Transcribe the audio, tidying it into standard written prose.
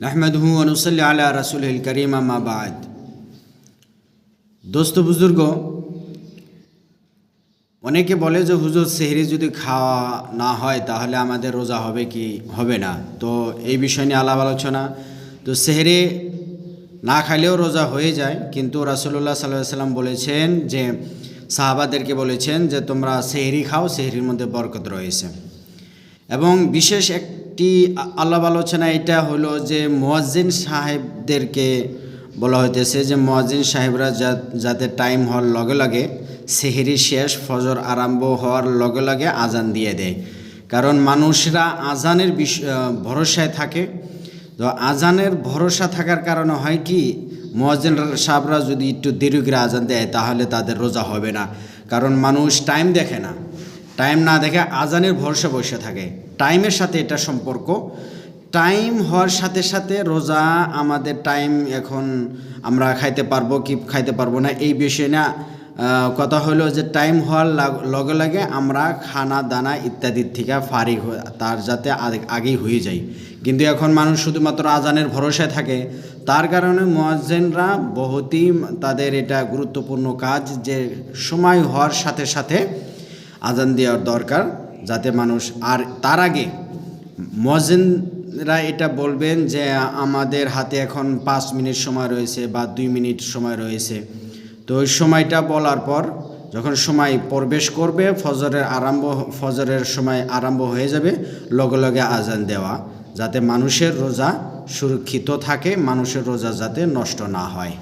नहमदहू व नुसल्ली अला रसूलिल करीम अम्मा बाद। दोस्त बुजुर्ग, অনেকে বলে যে হুজুর সেহরি যদি খাওয়া না হয় তাহলে আমাদের রোজা হবে কি হবে না। তো এই বিষয় নিয়ে আলাপ আলোচনা। তো সেহরি না খাইলেও রোজা হয়ে যায়, কিন্তু রাসূলুল্লাহ সাল্লাল্লাহু আলাইহি সাল্লাম বলেছেন যে সাহাবাদেরকে বলেছেন যে তোমরা সেহরি খাও, সেহরির মধ্যে বরকত রয়েছে। এবং বিশেষ একটি আলাপ আলোচনা এটা হলো যে মুয়াজ্জিন সাহেবদেরকে বলা হইতেছে যে মুয়াজ্জিন সাহেবরা যাতে টাইম হওয়ার লগে লগে সেহরি শেষ, ফজর আরম্ভ হওয়ার লগে লগে আজান দিয়ে দেয়। কারণ মানুষরা আজানের ভরসায় থাকে। তো আজানের ভরসা থাকার কারণে হয় কি, মুয়াজ্জিন সাহেবরা যদি একটু দেরি করে আজান দেয় তাহলে তাদের রোজা হবে না। কারণ মানুষ টাইম দেখে না, টাইম না দেখে আজানের ভরসা বসে থাকে। টাইমের সাথে এটা সম্পর্ক। টাইম হওয়ার সাথে সাথে রোজা আমাদের টাইম, এখন আমরা খাইতে পারবো কি খাইতে পারবো না এই বিষয় না, কথা হলো যে টাইম হওয়ার লগে লগে আমরা খানা দানা ইত্যাদির থেকে ফারিগ তার যাতে আগেই হয়ে যায়। কিন্তু এখন মানুষ শুধুমাত্র আজানের ভরসায় থাকে, তার কারণে মুয়াজ্জিনরা বহুতই তাদের এটা গুরুত্বপূর্ণ কাজ যে সময় হওয়ার সাথে সাথে আজান দেওয়ার দরকার, যাতে মানুষ আর তার আগে মুয়াজ্জিনরা এটা বলবেন যে আমাদের হাতে এখন 5 মিনিট সময় রয়েছে বা 2 মিনিট সময় রয়েছে। তো ওই সময়টা বলার পর যখন সময় প্রবেশ করবে, ফজরের সময় আরম্ভ হয়ে যাবে, লগে লগে আজান দেওয়া, যাতে মানুষের রোজা সুরক্ষিত থাকে, মানুষের রোজা যাতে নষ্ট না হয়।